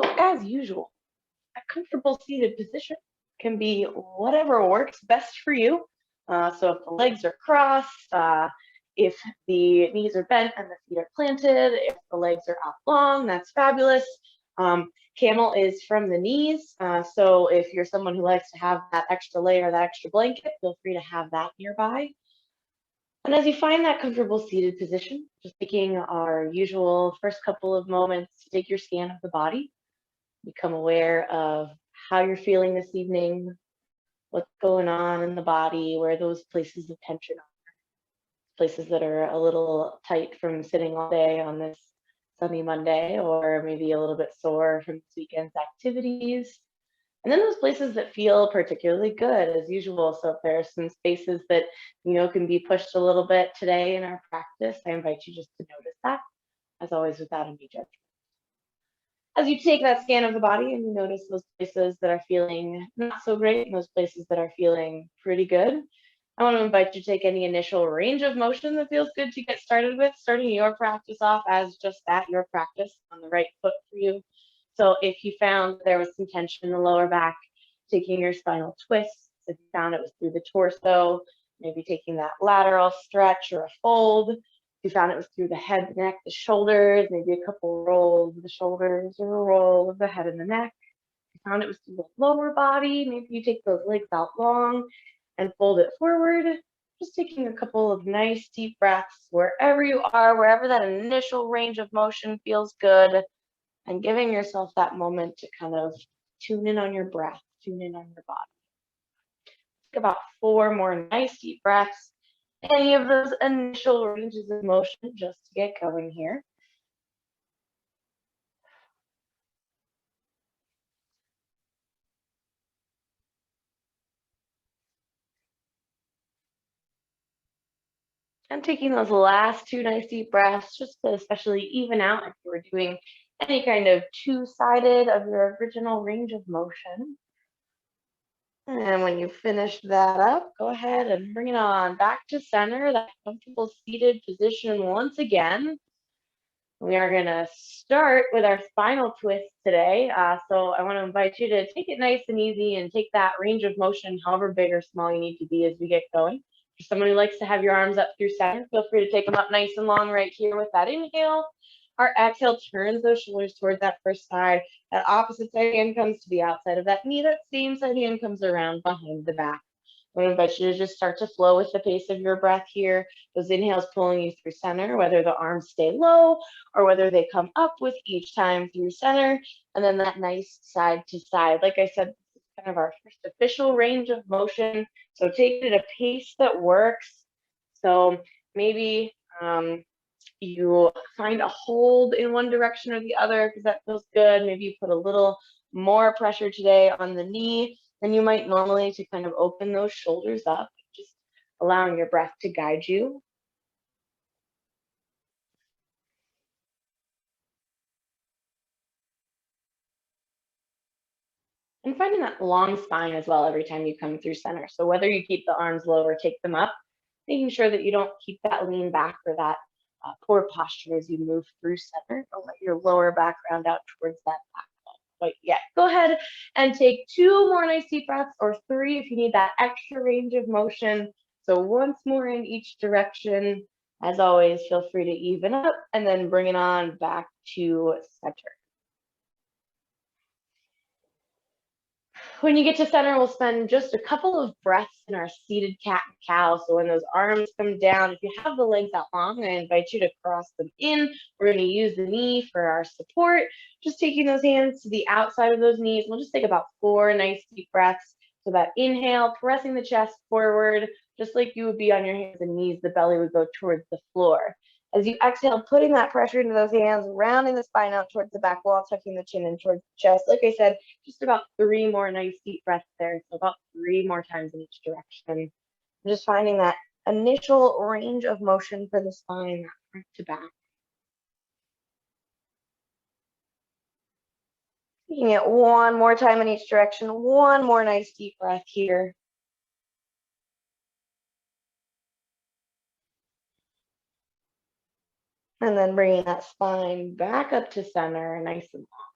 So as usual, a comfortable seated position can be whatever works best for you. So if the legs are crossed, if the knees are bent and the feet are planted, if the legs are out long, that's fabulous. Camel is from the knees. So if you're someone who likes to have that extra layer, that extra blanket, feel free to have that nearby. And as you find that comfortable seated position, just taking our usual first couple of moments to take your scan of the body, become aware of how you're feeling this evening, what's going on in the body, where those places of tension are, places that are a little tight from sitting all day on this sunny Monday, or maybe a little bit sore from this weekend's activities. And then those places that feel particularly good as usual. So if there are some spaces that can be pushed a little bit today in our practice, I invite you just to notice that, as always, without any judgment. As you take that scan of the body and you notice those places that are feeling not so great and those places that are feeling pretty good, I want to invite you to take any initial range of motion that feels good to get started with, starting your practice off as just that, your practice on the right foot for you. So if you found there was some tension in the lower back, taking your spinal twists, if you found it was through the torso, maybe taking that lateral stretch or a fold. If you found it was through the head, the neck, the shoulders, maybe a couple rolls of the shoulders or a roll of the head and the neck. If you found it was through the lower body, maybe you take those legs out long and fold it forward. Just taking a couple of nice deep breaths wherever you are, wherever that initial range of motion feels good, and giving yourself that moment to kind of tune in on your breath, tune in on your body. Take about 4 more nice deep breaths. Any of those initial ranges of motion just to get going here. And taking those last 2 nice deep breaths just to especially even out if you were doing any kind of two-sided of your original range of motion. And when you finish that up, go ahead and bring it on back to center, that comfortable seated position once again. We are going to start with our spinal twist today. So I want to invite you to take it nice and easy and take that range of motion, however big or small you need to be as we get going. For someone who likes to have your arms up through center, feel free to take them up nice and long right here with that inhale. Our exhale turns those shoulders towards that first side. That opposite side hand comes to the outside of that knee. That same side hand comes around behind the back. I'm going to invite you to just start to flow with the pace of your breath here. Those inhales pulling you through center, whether the arms stay low or whether they come up with each time through center. And then that nice side to side. Like I said, this is kind of our first official range of motion. So take it at a pace that works. So maybe you find a hold in one direction or the other because that feels good. Maybe you put a little more pressure today on the knee than you might normally to kind of open those shoulders up, just allowing your breath to guide you. And finding that long spine as well every time you come through center. So whether you keep the arms low or take them up, making sure that you don't keep that lean back or that poor posture as you move through center. Don't let your lower back round out towards that back wall quite yet. Go ahead and take 2 more nice deep breaths, or 3 if you need that extra range of motion. So once more in each direction. As always, feel free to even up and then bring it on back to center. When you get to center, we'll spend just a couple of breaths in our seated cat and cow. So when those arms come down, if you have the legs out long, I invite you to cross them in. We're going to use the knee for our support. Just taking those hands to the outside of those knees. We'll just take about 4 nice deep breaths. So that inhale, pressing the chest forward, just like you would be on your hands and knees, the belly would go towards the floor. As you exhale, putting that pressure into those hands, rounding the spine out towards the back wall, tucking the chin in towards the chest. Like I said, just about 3 more nice deep breaths there. So about 3 more times in each direction. I'm just finding that initial range of motion for the spine, front to back. Taking it 1 more time in each direction. 1 more nice deep breath here. And then bringing that spine back up to center, nice and long.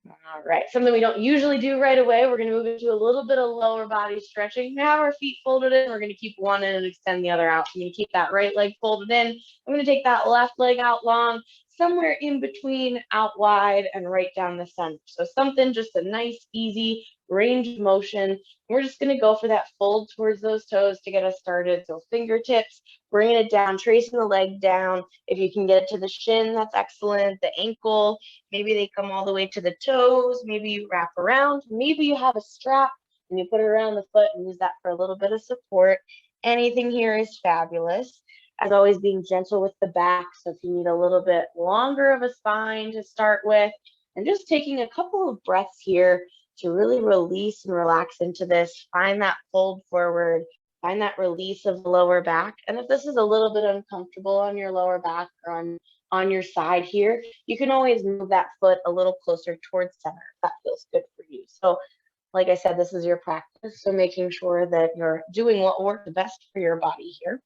All right, something we don't usually do right away. We're going to move into a little bit of lower body stretching. We have our feet folded in. We're going to keep one in and extend the other out. I'm going to keep that right leg folded in. I'm going to take that left leg out long, somewhere in between out wide and right down the center. So something just a nice, easy range of motion. We're just going to go for that fold towards those toes to get us started. So fingertips, bringing it down, tracing the leg down. If you can get it to the shin, that's excellent. The ankle, maybe they come all the way to the toes. Maybe you wrap around. Maybe you have a strap and you put it around the foot and use that for a little bit of support. Anything here is fabulous. As always, being gentle with the back. So if you need a little bit longer of a spine to start with, and just taking a couple of breaths here to really release and relax into this. Find that fold forward, find that release of the lower back. And if this is a little bit uncomfortable on your lower back or on your side here, you can always move that foot a little closer towards center if that feels good for you. So like I said, this is your practice. So making sure that you're doing what works best for your body here.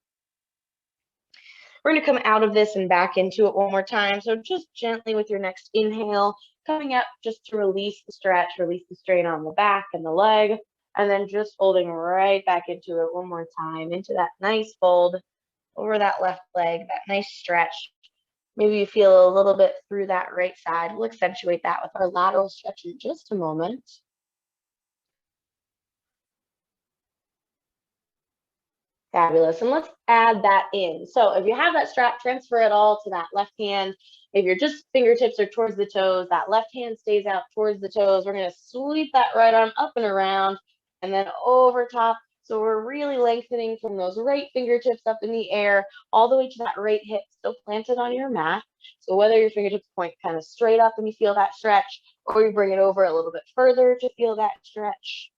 We're going to come out of this and back into it one more time. So just gently with your next inhale, coming up just to release the stretch, release the strain on the back and the leg, and then just folding right back into it one more time, into that nice fold over that left leg, that nice stretch. Maybe you feel a little bit through that right side. We'll accentuate that with our lateral stretch in just a moment. Fabulous. And let's add that in. So if you have that strap, transfer it all to that left hand. If you're just fingertips are towards the toes, that left hand stays out towards the toes. We're going to sweep that right arm up and around and then over top. So we're really lengthening from those right fingertips up in the air all the way to that right hip still planted on your mat. So whether your fingertips point kind of straight up and you feel that stretch, or you bring it over a little bit further to feel that stretch.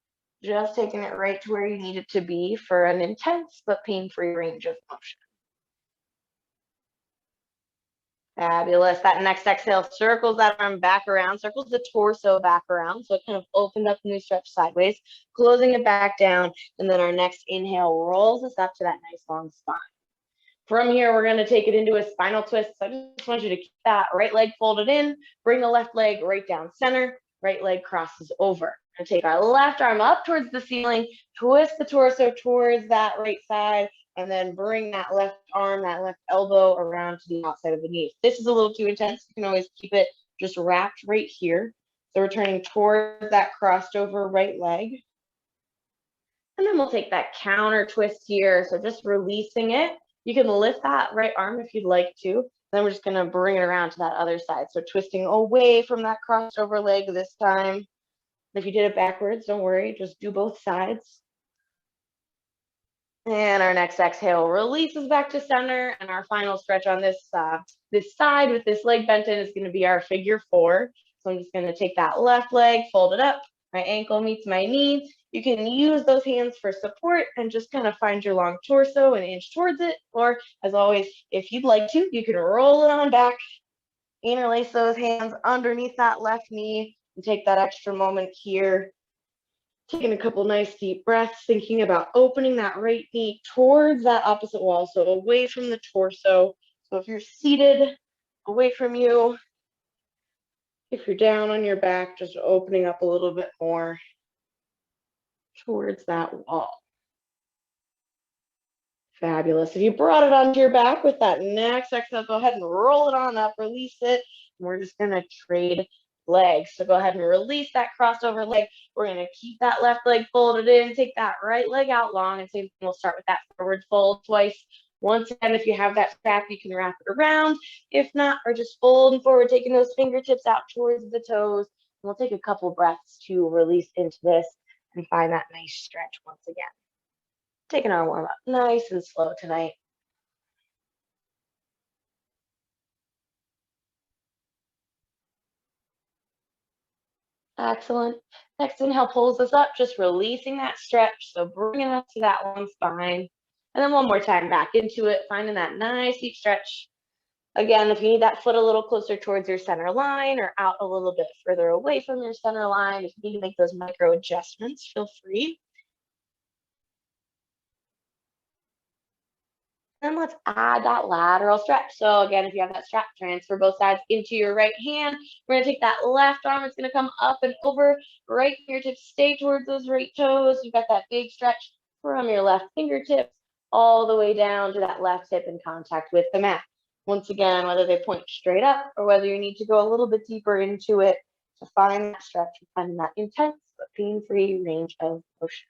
Just taking it right to where you need it to be for an intense but pain-free range of motion. Fabulous. That next exhale circles that arm back around, circles the torso back around. So it kind of opened up and we stretch sideways, closing it back down. And then our next inhale rolls us up to that nice long spine. From here, we're going to take it into a spinal twist. So I just want you to keep that right leg folded in, bring the left leg right down center, right leg crosses over. And take our left arm up towards the ceiling, twist the torso towards that right side, and then bring that left arm, that left elbow around to the outside of the knee. If this is a little too intense, you can always keep it just wrapped right here. So we're turning towards that crossed over right leg. And then we'll take that counter twist here. So just releasing it. You can lift that right arm if you'd like to. Then we're just going to bring it around to that other side. So twisting away from that crossed over leg this time. If you did it backwards, don't worry, just do both sides. And our next exhale releases back to center. And our final stretch on this side with this leg bent in is going to be our figure four. So I'm just going to take that left leg, fold it up. My ankle meets my knee. You can use those hands for support and just kind of find your long torso and inch towards it. Or as always, if you'd like to, you can roll it on back, interlace those hands underneath that left knee, and take that extra moment here. Taking a couple nice deep breaths, thinking about opening that right knee towards that opposite wall, so away from the torso. So if you're seated, away from you. If you're down on your back, just opening up a little bit more towards that wall. Fabulous. If you brought it onto your back with that next exhale, go ahead and roll it on up, release it. And we're just going to trade legs. So go ahead and release that crossover leg. We're going to keep that left leg folded in, take that right leg out long, and same thing, we'll start with that forward fold twice. Once again, if you have that strap, you can wrap it around. If not, or just folding forward, taking those fingertips out towards the toes. And we'll take a couple breaths to release into this and find that nice stretch once again. Taking our warm up nice and slow tonight. Excellent. Next inhale pulls us up, just releasing that stretch. So bringing us to that long spine. And then one more time back into it, finding that nice deep stretch. Again, if you need that foot a little closer towards your center line or out a little bit further away from your center line, if you need to make those micro adjustments, feel free. then let's add that lateral stretch. So again, if you have that strap, transfer both sides into your right hand. We're gonna take that left arm, it's gonna come up and over, right fingertips stay towards those right toes. You've got that big stretch from your left fingertips all the way down to that left hip in contact with the mat. Once again, whether they point straight up or whether you need to go a little bit deeper into it to find that stretch and find that intense but pain-free range of motion.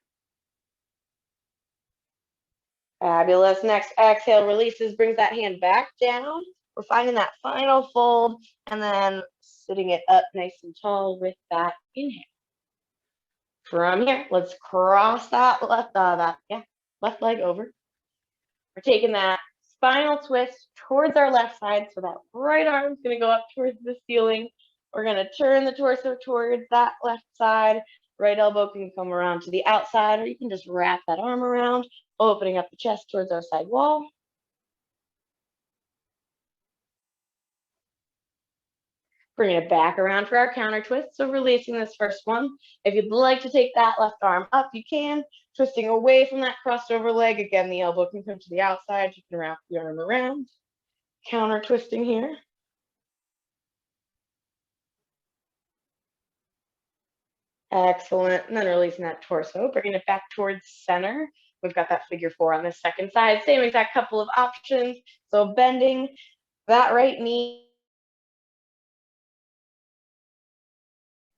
Fabulous. Next, exhale, releases, brings that hand back down. We're finding that final fold and then sitting it up nice and tall with that inhale. From here, let's cross that left leg over. We're taking that spinal twist towards our left side, so that right arm is going to go up towards the ceiling. We're going to turn the torso towards that left side. Right elbow can come around to the outside, or you can just wrap that arm around, opening up the chest towards our side wall. Bringing it back around for our counter twist. So releasing this first one. If you'd like to take that left arm up, you can. Twisting away from that crossed over leg. Again, the elbow can come to the outside. You can wrap the arm around. Counter twisting here. Excellent. And then releasing that torso, bringing it back towards center. We've got that figure 4 on the second side. Same exact couple of options. So bending that right knee.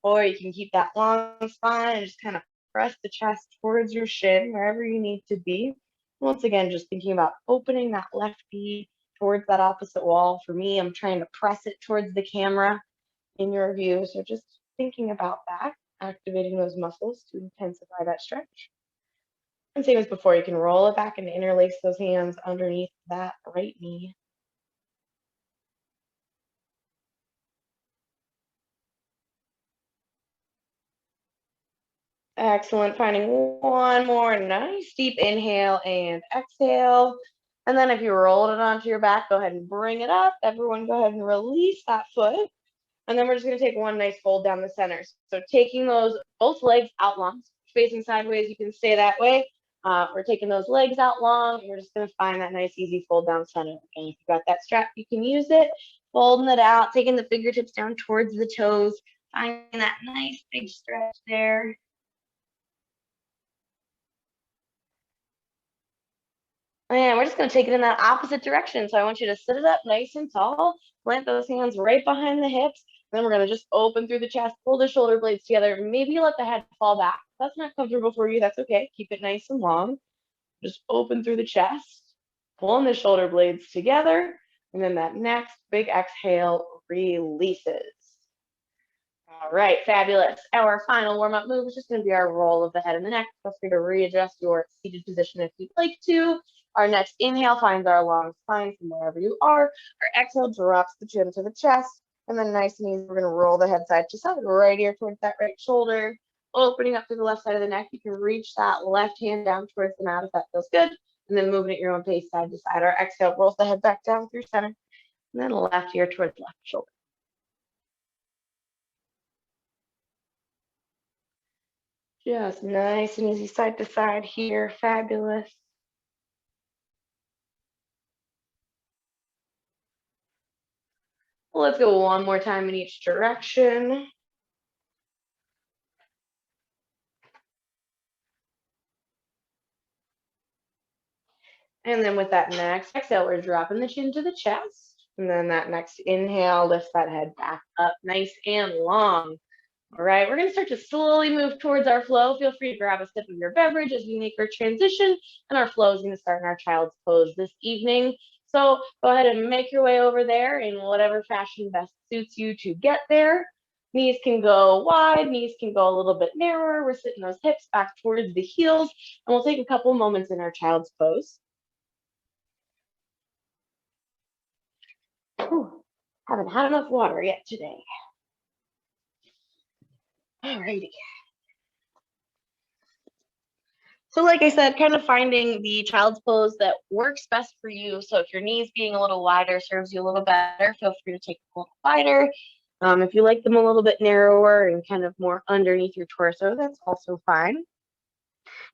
Or you can keep that long spine and just kind of press the chest towards your shin, wherever you need to be. Once again, just thinking about opening that left knee towards that opposite wall. For me, I'm trying to press it towards the camera in your view. So just thinking about that, activating those muscles to intensify that stretch. And same as before, you can roll it back and interlace those hands underneath that right knee. Excellent. Finding one more nice deep inhale and exhale. And then if you rolled it onto your back, go ahead and bring it up. Everyone go ahead and release that foot. And then we're just going to take one nice fold down the center. So taking those both legs out long, facing sideways, you can stay that way. We're taking those legs out long. And we're just going to find that nice easy fold down center. And if you've got that strap, you can use it. Folding it out, taking the fingertips down towards the toes, finding that nice big stretch there. And we're just going to take it in that opposite direction. So I want you to sit it up nice and tall, plant those hands right behind the hips. Then we're going to just open through the chest, pull the shoulder blades together. Maybe let the head fall back. If that's not comfortable for you, that's okay. Keep it nice and long. Just open through the chest, pulling the shoulder blades together. And then that next big exhale releases. All right, fabulous. Our final warm-up move is just going to be our roll of the head and the neck. Feel free to readjust your seated position if you'd like to. Our next inhale finds our long spine from wherever you are. Our exhale drops the chin to the chest. And then nice and easy, we're going to roll the head side to side, right ear towards that right shoulder. Opening up to the left side of the neck. You can reach that left hand down towards the mat if that feels good. And then moving at your own pace side to side. Our exhale rolls the head back down through center. And then left ear towards left shoulder. Just nice and easy side to side here. Fabulous. Let's go one more time in each direction. And then with that next exhale, we're dropping the chin to the chest. And then that next inhale lifts that head back up nice and long. All right, we're going to start to slowly move towards our flow. Feel free to grab a sip of your beverage as we make our transition. And our flow is going to start in our child's pose this evening. So go ahead and make your way over there in whatever fashion best suits you to get there. Knees can go wide, knees can go a little bit narrower. We're sitting those hips back towards the heels. And we'll take a couple moments in our child's pose. Whew, haven't had enough water yet today. Alrighty. So like I said, kind of finding the child's pose that works best for you. So if your knees being a little wider serves you a little better, feel free to take a little wider. If you like them a little bit narrower and kind of more underneath your torso, that's also fine.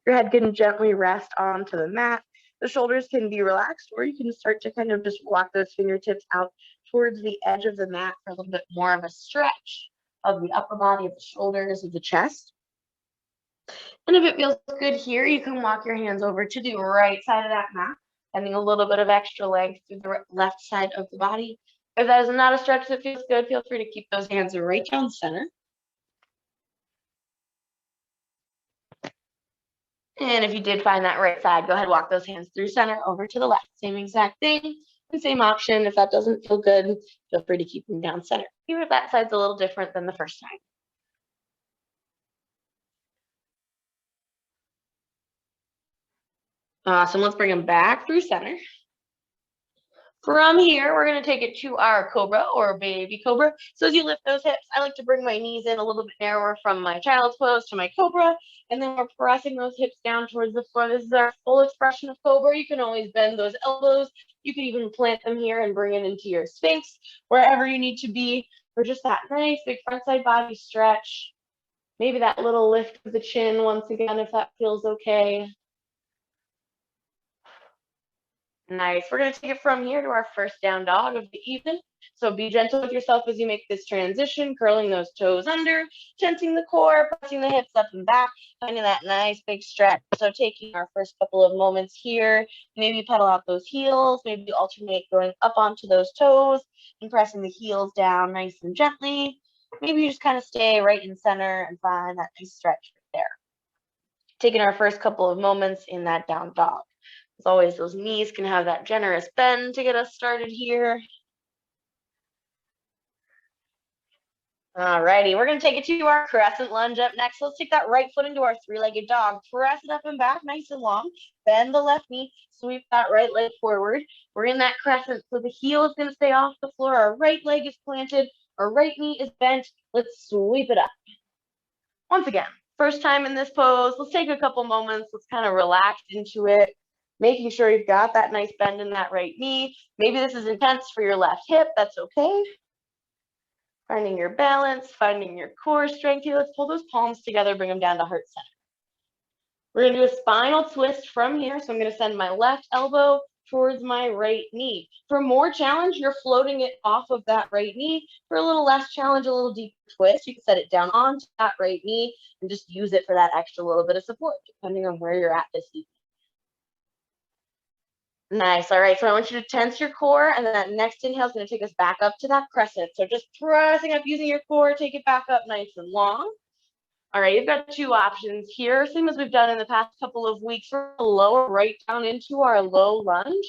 Your head can gently rest onto the mat. The shoulders can be relaxed, or you can start to kind of just walk those fingertips out towards the edge of the mat for a little bit more of a stretch of the upper body, of the shoulders, of the chest. And if it feels good here, you can walk your hands over to the right side of that mat, adding a little bit of extra length through the left side of the body. If that is not a stretch that feels good, feel free to keep those hands right down center. And if you did find that right side, go ahead, walk those hands through center over to the left. Same exact thing, and same option. If that doesn't feel good, feel free to keep them down center, even if that side's a little different than the first time. Awesome, let's bring them back through center. From here, we're going to take it to our cobra or baby cobra. So as you lift those hips, I like to bring my knees in a little bit narrower from my child's pose to my cobra. And then we're pressing those hips down towards the floor. This is our full expression of cobra. You can always bend those elbows. You can even plant them here and bring it into your sphinx, wherever you need to be, for just that nice big front side body stretch. Maybe that little lift of the chin once again, if that feels okay. Nice. We're going to take it from here to our first down dog of the evening. So be gentle with yourself as you make this transition, curling those toes under, tensing the core, pressing the hips up and back, finding that nice big stretch. So taking our first couple of moments here, maybe pedal out those heels, maybe alternate going up onto those toes and pressing the heels down nice and gently. Maybe you just kind of stay right in center and find that nice stretch right there. Taking our first couple of moments in that down dog. As always, those knees can have that generous bend to get us started here. Alrighty, we're going to take it to our crescent lunge up next. Let's take that right foot into our three-legged dog. Press it up and back nice and long. Bend the left knee. Sweep that right leg forward. We're in that crescent, so the heel is going to stay off the floor. Our right leg is planted. Our right knee is bent. Let's sweep it up. Once again, first time in this pose. Let's take a couple moments. Let's kind of relax into it. Making sure you've got that nice bend in that right knee. Maybe this is intense for your left hip. That's okay. Finding your balance, finding your core strength here. Let's pull those palms together, bring them down to heart center. We're going to do a spinal twist from here. So I'm going to send my left elbow towards my right knee. For more challenge, you're floating it off of that right knee. For a little less challenge, a little deeper twist, you can set it down onto that right knee and just use it for that extra little bit of support, depending on where you're at this evening. Nice. All right. So I want you to tense your core, and then that next inhale is going to take us back up to that crescent. So just pressing up using your core, take it back up nice and long. All right. You've got two options here. Same as we've done in the past couple of weeks. We're going to lower right down into our low lunge.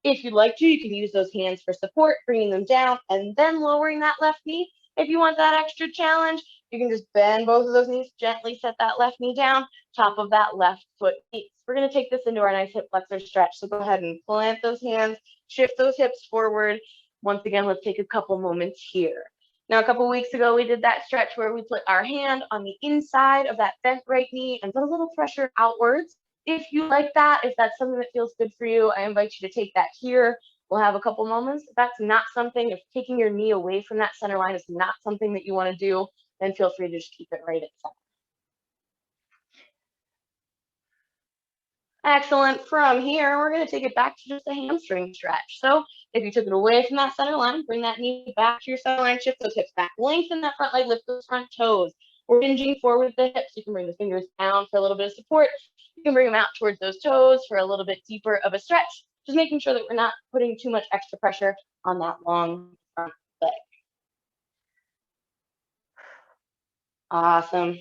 If you'd like to, you can use those hands for support, bringing them down and then lowering that left knee. If you want that extra challenge, you can just bend both of those knees, gently set that left knee down, top of that left foot. We're going to take this into our nice hip flexor stretch. So go ahead and plant those hands, shift those hips forward. Once again, let's take a couple moments here. Now, a couple weeks ago, we did that stretch where we put our hand on the inside of that bent right knee and put a little pressure outwards. If you like that, if that's something that feels good for you, I invite you to take that here. We'll have a couple moments. If that's not something, if taking your knee away from that center line is not something that you want to do, then feel free to just keep it right at center. Excellent. From here, we're going to take it back to just a hamstring stretch. So if you took it away from that center line, bring that knee back to your center line, shift those hips back, lengthen that front leg, lift those front toes. We're hinging forward with the hips. You can bring the fingers down for a little bit of support. You can bring them out towards those toes for a little bit deeper of a stretch, just making sure that we're not putting too much extra pressure on that long front leg. Awesome.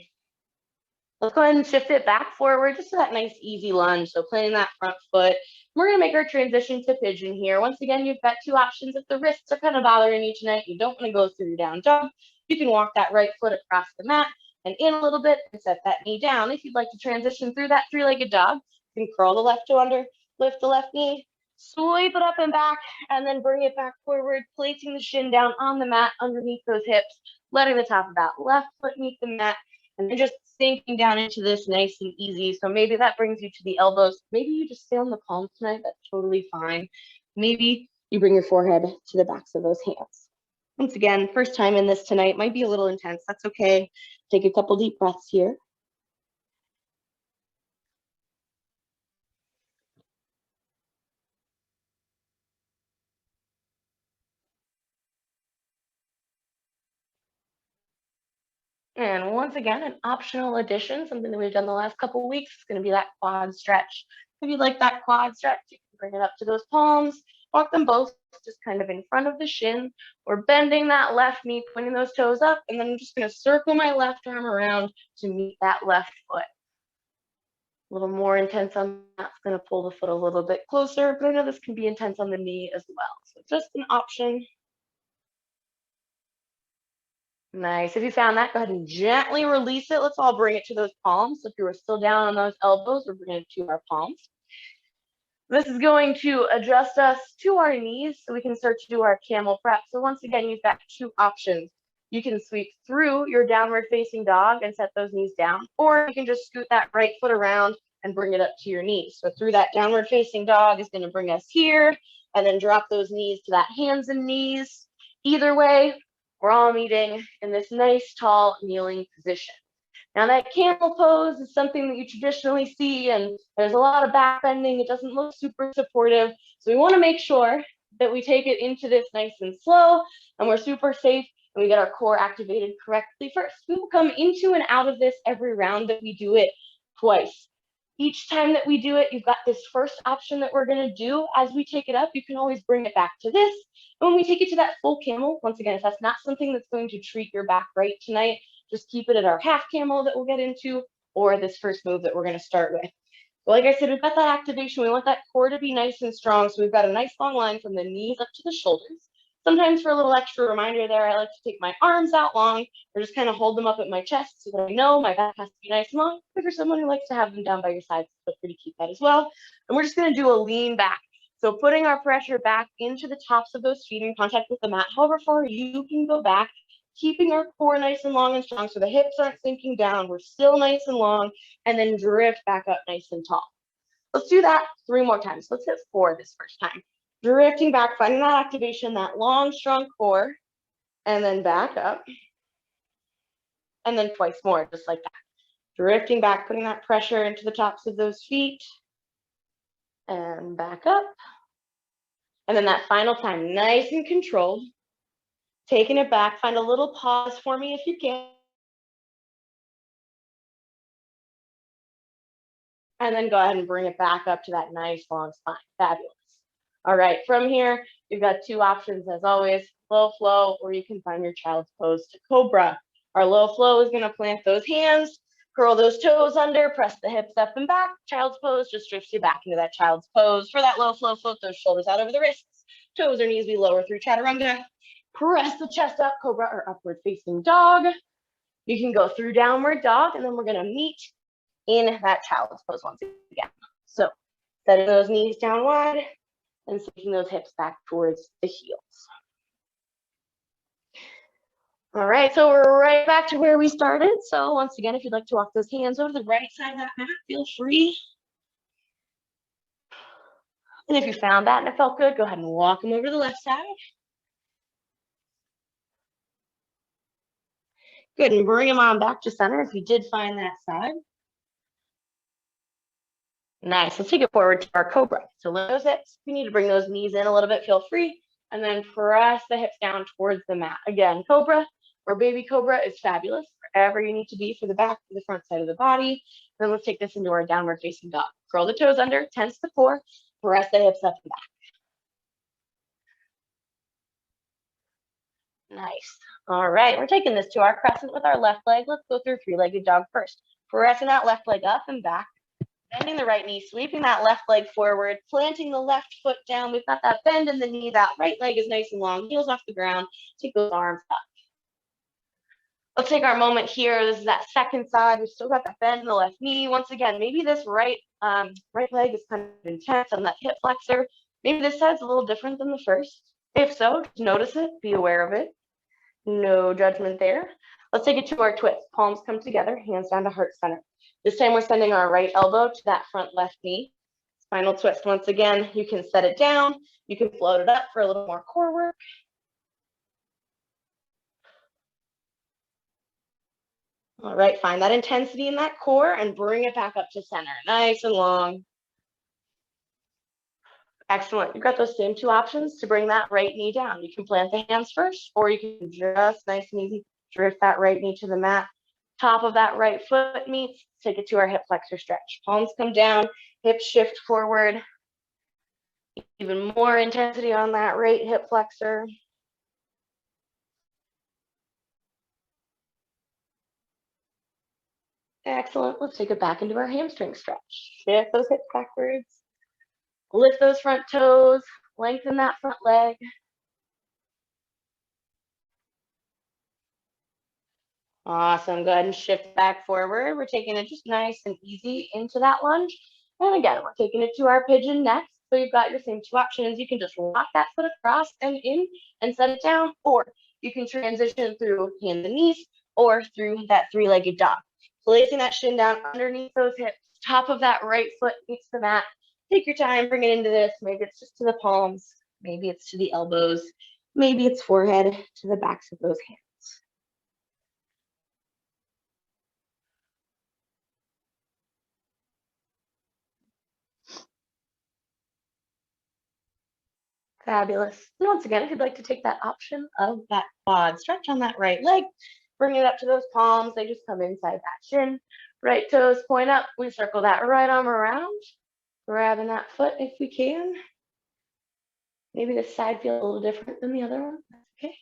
Let's go ahead and shift it back forward just to that nice easy lunge. So planting that front foot. We're going to make our transition to pigeon here. Once again, you've got two options. If the wrists are kind of bothering you tonight, you don't want to go through your down dog, you can walk that right foot across the mat and in a little bit and set that knee down. If you'd like to transition through that three-legged dog, you can curl the left toe under, lift the left knee, sweep it up and back, and then bring it back forward, placing the shin down on the mat underneath those hips, letting the top of that left foot meet the mat, and then just sinking down into this nice and easy. So maybe that brings you to the elbows. Maybe you just stay on the palms tonight. That's totally fine. Maybe you bring your forehead to the backs of those hands. Once again, first time in this tonight, might be a little intense. That's okay. Take a couple deep breaths here. And once again, an optional addition, something that we've done the last couple of weeks, is going to be that quad stretch. If you like that quad stretch, you can bring it up to those palms, walk them both just kind of in front of the shin. We're bending that left knee, pointing those toes up, and then I'm just going to circle my left arm around to meet that left foot. A little more intense on that. It's going to pull the foot a little bit closer, but I know this can be intense on the knee as well. So just an option. Nice. If you found that, go ahead and gently release it. Let's all bring it to those palms. So if you were still down on those elbows, we're bringing it to our palms. This is going to adjust us to our knees so we can start to do our camel prep. So once again, you've got two options. You can sweep through your downward facing dog and set those knees down, or you can just scoot that right foot around and bring it up to your knees. So through that downward facing dog is going to bring us here, and then drop those knees to that hands and knees. Either way, we're all meeting in this nice, tall, kneeling position. Now that camel pose is something that you traditionally see, and there's a lot of back bending. It doesn't look super supportive. So we want to make sure that we take it into this nice and slow, and we're super safe, and we get our core activated correctly first. We will come into and out of this every round that we do it twice. Each time that we do it, you've got this first option that we're going to do. As we take it up, you can always bring it back to this. And when we take it to that full camel, once again, if that's not something that's going to treat your back right tonight, just keep it at our half camel that we'll get into, or this first move that we're going to start with. But like I said, we've got that activation. We want that core to be nice and strong. So we've got a nice long line from the knees up to the shoulders. Sometimes for a little extra reminder there, I like to take my arms out long or just kind of hold them up at my chest so that I know my back has to be nice and long. But for someone who likes to have them down by your sides, feel free to keep that as well. And we're just going to do a lean back. So putting our pressure back into the tops of those feet in contact with the mat, however far you can go back, keeping our core nice and long and strong so the hips aren't sinking down. We're still nice and long, and then drift back up nice and tall. Let's do that 3 more times. Let's hit 4 this first time. Drifting back, finding that activation, that long, strong core, and then back up. And then twice more, just like that. Drifting back, putting that pressure into the tops of those feet, and back up. And then that final time, nice and controlled. Taking it back, find a little pause for me if you can. And then go ahead and bring it back up to that nice long spine. Fabulous. All right, from here, you've got 2 options as always, low flow, or you can find your child's pose to cobra. Our low flow is going to plant those hands, curl those toes under, press the hips up and back. Child's pose just drifts you back into that child's pose. For that low flow, float those shoulders out over the wrists, toes or knees be lower through chaturanga. Press the chest up, cobra or upward facing dog. You can go through downward dog, and then we're going to meet in that child's pose once again. So setting those knees down wide and sinking those hips back towards the heels. All right, so we're right back to where we started. So once again, if you'd like to walk those hands over the right side of that mat, feel free. And if you found that and it felt good, go ahead and walk them over to the left side. Good, and bring them on back to center if you did find that side. Nice, let's take it forward to our cobra. So lift those hips, if you need to bring those knees in a little bit, feel free. And then press the hips down towards the mat. Again, cobra or baby cobra is fabulous, wherever you need to be for the back or the front side of the body. Then let's take this into our downward facing dog. Curl the toes under, tense the core, press the hips up and back. Nice. All right, we're taking this to our crescent with our left leg. Let's go through 3-legged dog first. Pressing that left leg up and back. Bending the right knee, sweeping that left leg forward, planting the left foot down. We've got that bend in the knee. That right leg is nice and long, heels off the ground. Take those arms up. Let's take our moment here. This is that second side. We've still got that bend in the left knee. Once again, maybe this right leg is kind of intense on that hip flexor. Maybe this side's a little different than the first. If so, just notice it, be aware of it. No judgment there. Let's take it to our twist. Palms come together, hands down to heart center. This time we're sending our right elbow to that front left knee. Spinal twist once again. You can set it down. You can float it up for a little more core work. All right, find that intensity in that core and bring it back up to center. Nice and long. Excellent. You've got those same 2 options to bring that right knee down. You can plant the hands first, or you can just nice and easy drift that right knee to the mat. top of that right foot meets. Take it to our hip flexor stretch. Palms come down, hips shift forward. Even more intensity on that right hip flexor. Excellent. Let's take it back into our hamstring stretch. Shift those hips backwards. Lift those front toes. Lengthen that front leg. Awesome. Go ahead and shift back forward. We're taking it just nice and easy into that lunge. And again, we're taking it to our pigeon next. So you've got your same two options. You can just rock that foot across and in and set it down, or you can transition through hands and knees or through that three-legged dog. Placing that shin down underneath those hips, top of that right foot meets the mat. Take your time, bring it into this. Maybe it's just to the palms. Maybe it's to the elbows. Maybe it's forehead to the backs of those hands. Fabulous. And once again, if you'd like to take that option of that quad stretch on that right leg, bring it up to those palms. They just come inside that shin. Right toes point up. We circle that right arm around, grabbing that foot if we can. Maybe this side feels a little different than the other one. That's okay.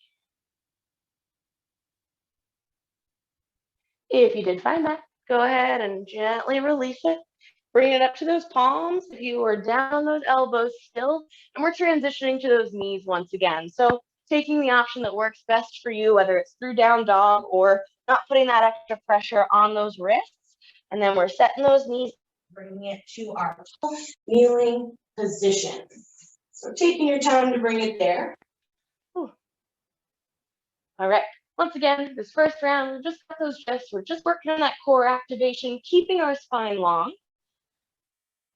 If you did find that, go ahead and gently release it. Bring it up to those palms. If you are down on those elbows still, and we're transitioning to those knees once again. So taking the option that works best for you, whether it's through down dog or not putting that extra pressure on those wrists. And then we're setting those knees, bringing it to our kneeling position. So taking your time to bring it there. Whew. All right. Once again, this first round, we just got those chest. We're just working on that core activation, keeping our spine long.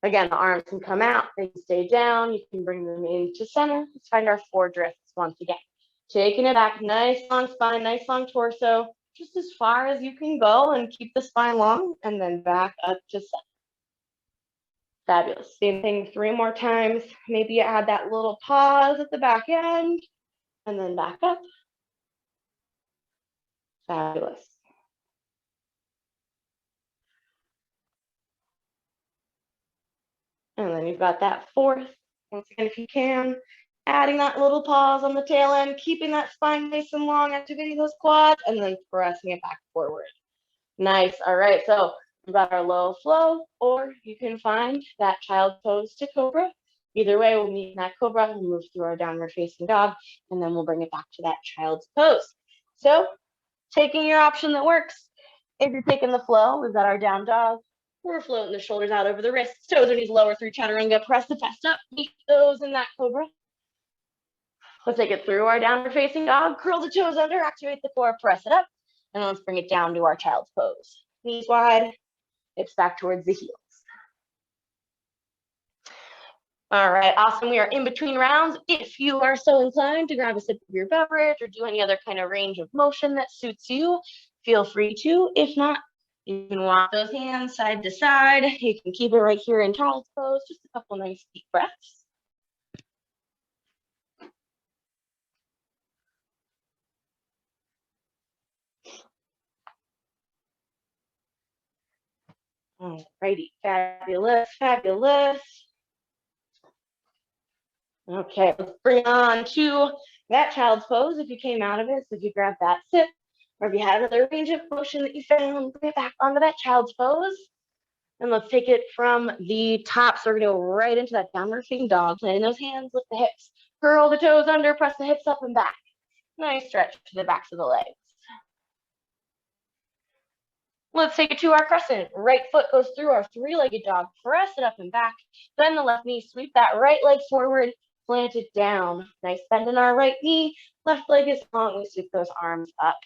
Again, the arms can come out, they can stay down, you can bring them into center. Let's find our four drifts once again. Taking it back, nice long spine, nice long torso, just as far as you can go and keep the spine long, and then back up to center. Fabulous. Same thing 3 more times. Maybe you add that little pause at the back end, and then back up. Fabulous. And then you've got that fourth. Once again, if you can, adding that little pause on the tail end, keeping that spine nice and long, activating those quads, and then pressing it back forward. Nice. All right. So we've got our low flow, or you can find that child pose to cobra. Either way, we'll meet in that cobra and move through our downward facing dog, and then we'll bring it back to that child's pose. So taking your option that works. If you're taking the flow, we've got our down dog. We're floating the shoulders out over the wrists, toes and knees lower through chaturanga. Press the chest up, meet those in that cobra. Let's take it through our downward facing dog. Curl the toes under, activate the core, press it up. And let's bring it down to our child's pose. Knees wide, hips back towards the heels. All right, awesome. We are in between rounds. If you are so inclined to grab a sip of your beverage or do any other kind of range of motion that suits you, feel free to. If not, you can walk those hands side to side. You can keep it right here in child's pose. Just a couple nice deep breaths. All righty, fabulous, fabulous. Okay, let's bring on to that child's pose. If you came out of it, so if you grab that sip, or if you had another range of motion that you found, bring it back onto that child's pose. And let's take it from the top. So we're gonna go right into that downward facing dog. Planting those hands, lift the hips, curl the toes under, press the hips up and back. Nice stretch to the backs of the legs. Let's take it to our crescent. Right foot goes through our three-legged dog. Press it up and back. Bend the left knee, sweep that right leg forward, plant it down. Nice bend in our right knee. Left leg is long. We sweep those arms up.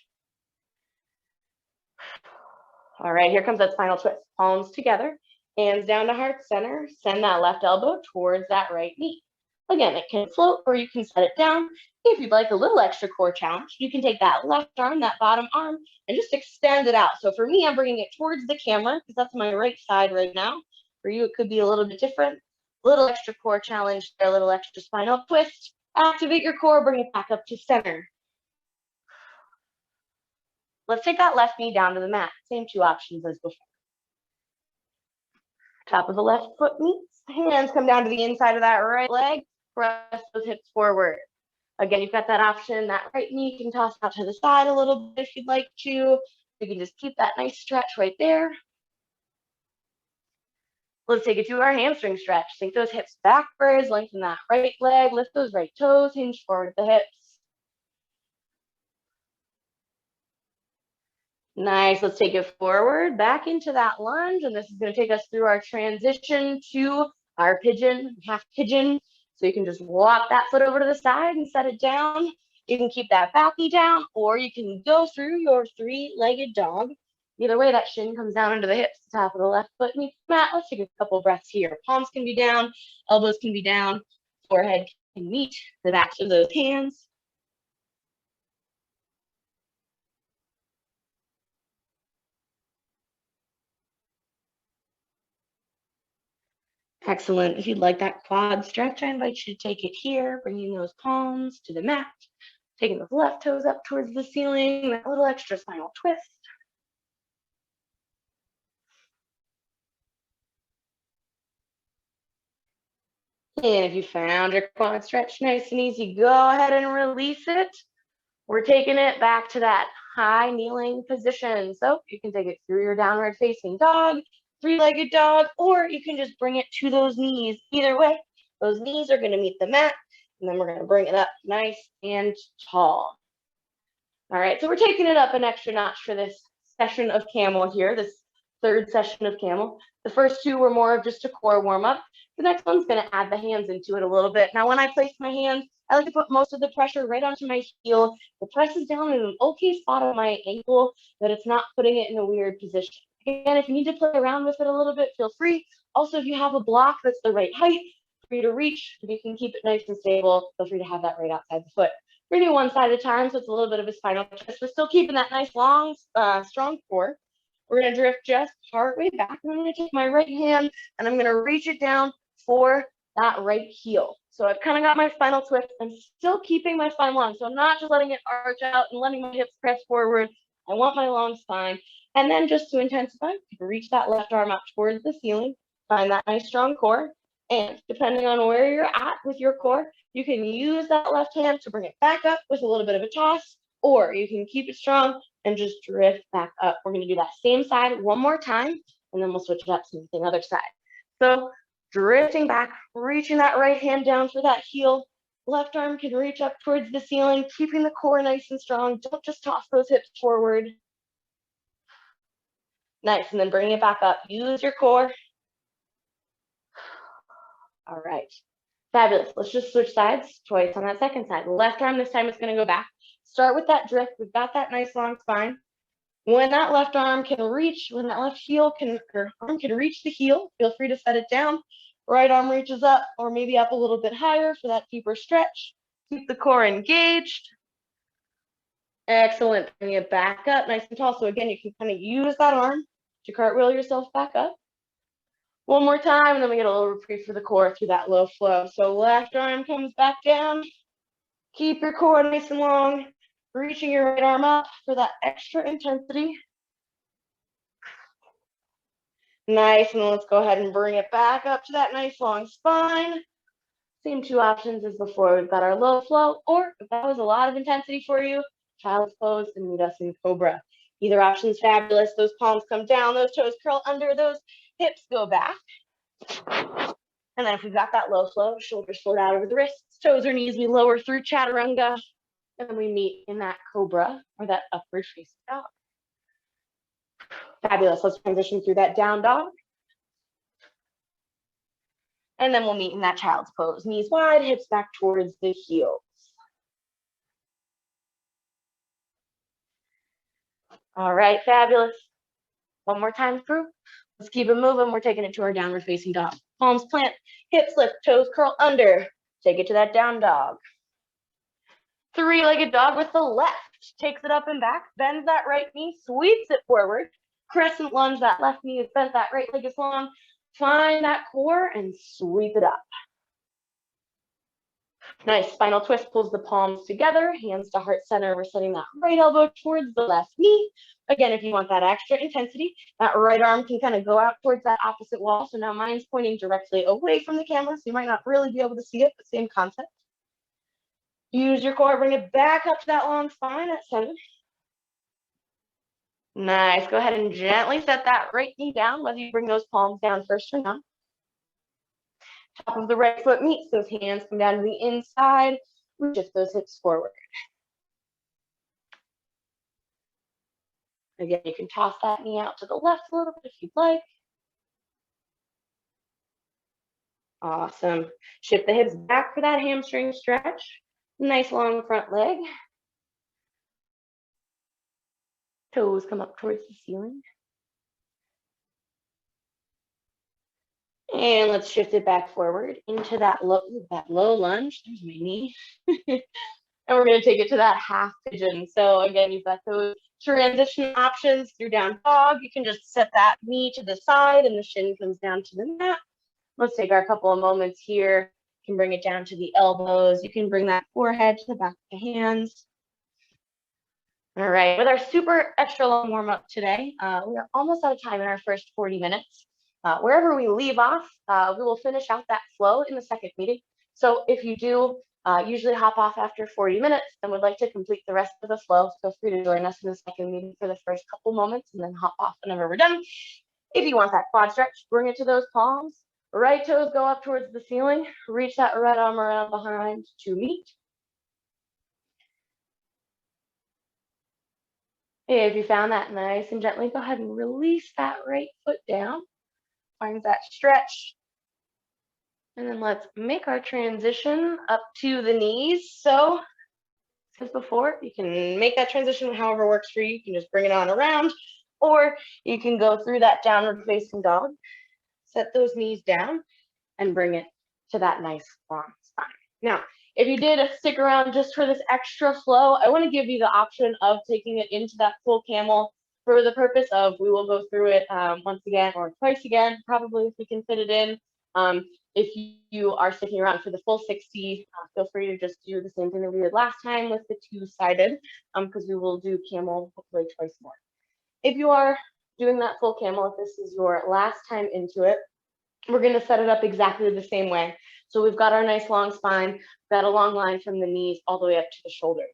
All right, here comes that spinal twist. Palms together, hands down to heart center. Send that left elbow towards that right knee. Again, it can float or you can set it down. If you'd like a little extra core challenge, you can take that left arm, that bottom arm, and just extend it out. So for me, I'm bringing it towards the camera because that's my right side right now. For you, it could be a little bit different. A little extra core challenge, a little extra spinal twist. Activate your core, bring it back up to center. Let's take that left knee down to the mat. Same two options as before. Top of the left foot meets. Hands come down to the inside of that right leg. Press those hips forward. Again, you've got that option. That right knee you can toss out to the side a little bit if you'd like to. You can just keep that nice stretch right there. Let's take it to our hamstring stretch. Sink those hips backwards, lengthen that right leg, lift those right toes, hinge forward the hips. Nice, let's take it forward, back into that lunge, and this is gonna take us through our transition to our pigeon, half pigeon. So you can just walk that foot over to the side and set it down. You can keep that back knee down, or you can go through your three-legged dog. Either way, that shin comes down into the hips, top of the left foot meets the mat. Let's take a couple breaths here. Palms can be down, elbows can be down, forehead can meet the backs of those hands. Excellent. If you'd like that quad stretch, I invite you to take it here, bringing those palms to the mat, taking those left toes up towards the ceiling, that little extra spinal twist. And if you found your quad stretch nice and easy, go ahead and release it. We're taking it back to that high kneeling position. So you can take it through your downward facing dog, three-legged dog, or you can just bring it to those knees. Either way, those knees are going to meet the mat, and then we're going to bring it up nice and tall. All right, so we're taking it up an extra notch for this session of camel here, this third session of camel. The first two were more of just a core warm-up. The next one's going to add the hands into it a little bit. Now, when I place my hands, I like to put most of the pressure right onto my heel. The press is down in an okay spot on my ankle, but it's not putting it in a weird position. Again, if you need to play around with it a little bit, feel free. Also, if you have a block that's the right height for you to reach, if you can keep it nice and stable, feel free to have that right outside the foot. We're gonna do one side at a time, so it's a little bit of a spinal twist. We're still keeping that nice, long, strong core. We're gonna drift just part way back. I'm gonna take my right hand and I'm gonna reach it down for that right heel. So I've kind of got my spinal twist. I'm still keeping my spine long. So I'm not just letting it arch out and letting my hips press forward. I want my long spine. And then just to intensify, you can reach that left arm up towards the ceiling, find that nice strong core. And depending on where you're at with your core, you can use that left hand to bring it back up with a little bit of a toss, or you can keep it strong and just drift back up. We're going to do that same side one more time, and then we'll switch it up to the other side. So drifting back, reaching that right hand down for that heel. Left arm can reach up towards the ceiling, keeping the core nice and strong. Don't just toss those hips forward. Nice, and then bring it back up. Use your core. All right, fabulous. Let's just switch sides twice on that second side. Left arm this time is going to go back. Start with that drift. We've got that nice long spine. When that left arm can reach, when that left heel can, or arm can reach the heel, feel free to set it down. Right arm reaches up or maybe up a little bit higher for that deeper stretch. Keep the core engaged. Excellent. Bring it back up nice and tall. So again, you can kind of use that arm to cartwheel yourself back up. One more time, and then we get a little reprieve for the core through that low flow. So left arm comes back down. Keep your core nice and long. Reaching your right arm up for that extra intensity. Nice, and then let's go ahead and bring it back up to that nice long spine. Same two options as before. We've got our low flow, or if that was a lot of intensity for you, child's pose and meet us in cobra. Either option's fabulous. Those palms come down, those toes curl under, those hips go back. And then if we've got that low flow, shoulders float out over the wrists, toes or knees, we lower through chaturanga, and we meet in that cobra or that upward facing dog. Fabulous. Let's transition through that down dog. And then we'll meet in that child's pose. Knees wide, hips back towards the heels. All right, fabulous. One more time through. Let's keep it moving. We're taking it to our downward facing dog. Palms plant, hips lift, toes curl under. Take it to that down dog. Three-legged dog with the left. Takes it up and back, bends that right knee, sweeps it forward. Crescent lunge, that left knee is bent, that right leg is long. Find that core and sweep it up. Nice, spinal twist pulls the palms together, hands to heart center. We're setting that right elbow towards the left knee. Again, if you want that extra intensity, that right arm can kind of go out towards that opposite wall. So now mine's pointing directly away from the camera, so you might not really be able to see it, but same concept. Use your core, bring it back up to that long spine at 7. Nice, go ahead and gently set that right knee down, whether you bring those palms down first or not. Top of the right foot meets, those hands come down to the inside, we shift those hips forward. Again, you can toss that knee out to the left a little bit if you'd like. Awesome. Shift the hips back for that hamstring stretch. Nice long front leg. Toes come up towards the ceiling. And let's shift it back forward into that low lunge. There's my knee. And we're going to take it to that half pigeon. So again, you've got those transition options through down dog. You can just set that knee to the side and the shin comes down to the mat. Let's take our couple of moments here. You can bring it down to the elbows. You can bring that forehead to the back of the hands. All right, with our super extra long warm up today, we are almost out of time in our first 40 minutes. Wherever we leave off, we will finish out that flow in the second meeting. So if you do usually hop off after 40 minutes and would like to complete the rest of the flow, feel free to join us in the second meeting for the first couple moments and then hop off whenever we're done. If you want that quad stretch, bring it to those palms. Right toes go up towards the ceiling. Reach that right arm around behind to meet. If you found that nice and gently, go ahead and release that right foot down. Find that stretch. And then let's make our transition up to the knees. So, as before, you can make that transition however works for you. You can just bring it on around, or you can go through that downward facing dog. Set those knees down and bring it to that nice long spine. Now, if you did stick around just for this extra flow, I want to give you the option of taking it into that full camel for the purpose of, we will go through it once again or twice again, probably if we can fit it in. If you are sticking around for the full 60, feel free to just do the same thing that we did last time with the two-sided, because we will do camel hopefully twice more. If you are doing that full camel, if this is your last time into it, we're going to set it up exactly the same way. So we've got our nice long spine, got a long line from the knees all the way up to the shoulders.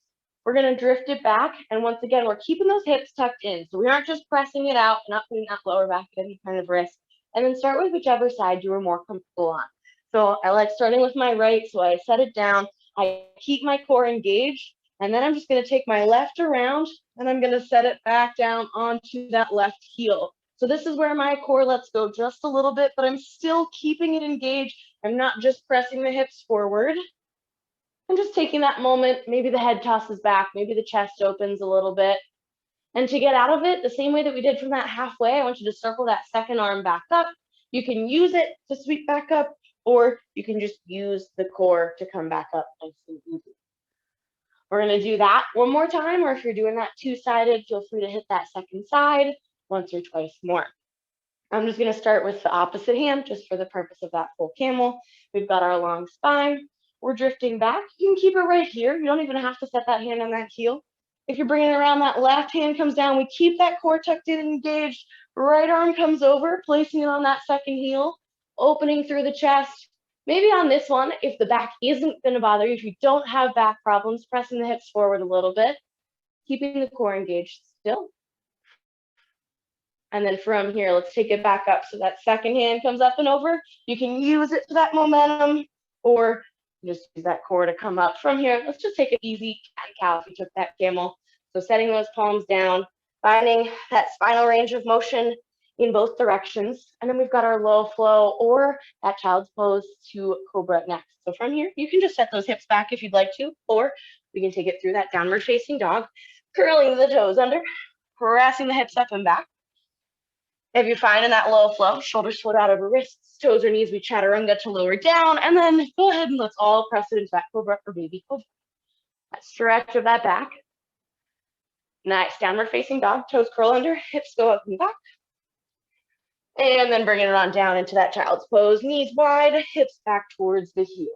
We're going to drift it back. And once again, we're keeping those hips tucked in. So we aren't just pressing it out, not putting that lower back at any kind of risk. And then start with whichever side you were more comfortable on. So I like starting with my right. So I set it down. I keep my core engaged. And then I'm just going to take my left around and I'm going to set it back down onto that left heel. So this is where my core lets go just a little bit, but I'm still keeping it engaged. I'm not just pressing the hips forward. I'm just taking that moment. Maybe the head tosses back. Maybe the chest opens a little bit. And to get out of it, the same way that we did from that halfway, I want you to circle that second arm back up. You can use it to sweep back up, or you can just use the core to come back up nice and easy. We're going to do that one more time, or if you're doing that two-sided, feel free to hit that second side once or twice more. I'm just going to start with the opposite hand just for the purpose of that full camel. We've got our long spine. We're drifting back. You can keep it right here. You don't even have to set that hand on that heel. If you're bringing it around, that left hand comes down. We keep that core tucked in and engaged. Right arm comes over, placing it on that second heel, opening through the chest. Maybe on this one, if the back isn't going to bother you, if you don't have back problems, pressing the hips forward a little bit, keeping the core engaged still. And then from here, let's take it back up. So that second hand comes up and over. You can use it for that momentum, or just use that core to come up. From here, let's just take it easy, cat and cow if you took that camel. So setting those palms down, finding that spinal range of motion in both directions. And then we've got our low flow or that child's pose to cobra next. So from here, you can just set those hips back if you'd like to, or we can take it through that downward facing dog, curling the toes under, pressing the hips up and back. If you're finding that low flow, shoulders float out over wrists, toes or knees, we chaturanga to lower down, and then go ahead and let's all press it into that cobra or baby cobra. That stretch of that back. Nice, downward facing dog, toes curl under, hips go up and back. And then bringing it on down into that child's pose, knees wide, hips back towards the heels.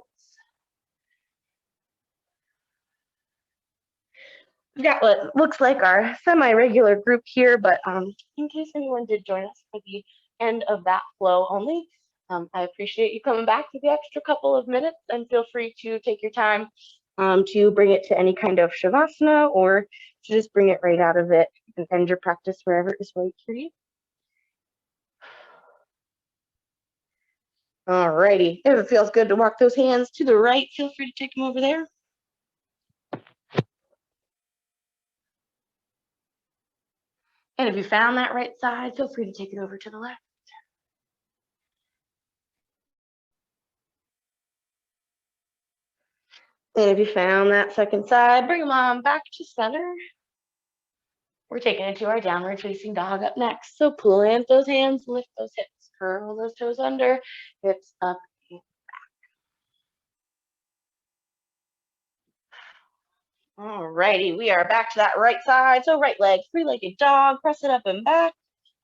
got what looks like our semi-regular group here, but in case anyone did join us for the end of that flow only, I appreciate you coming back for the extra couple of minutes, and feel free to take your time to bring it to any kind of shavasana, or to just bring it right out of it and end your practice wherever is right for you. Alrighty, if it feels good to walk those hands to the right, feel free to take them over there. And if you found that right side, feel free to take it over to the left. And if you found that second side, bring them on back to center. We're taking it to our downward facing dog up next. So plant those hands, lift those hips, curl those toes under, hips up and back. Alrighty, we are back to that right side. So right leg, three-legged dog, press it up and back.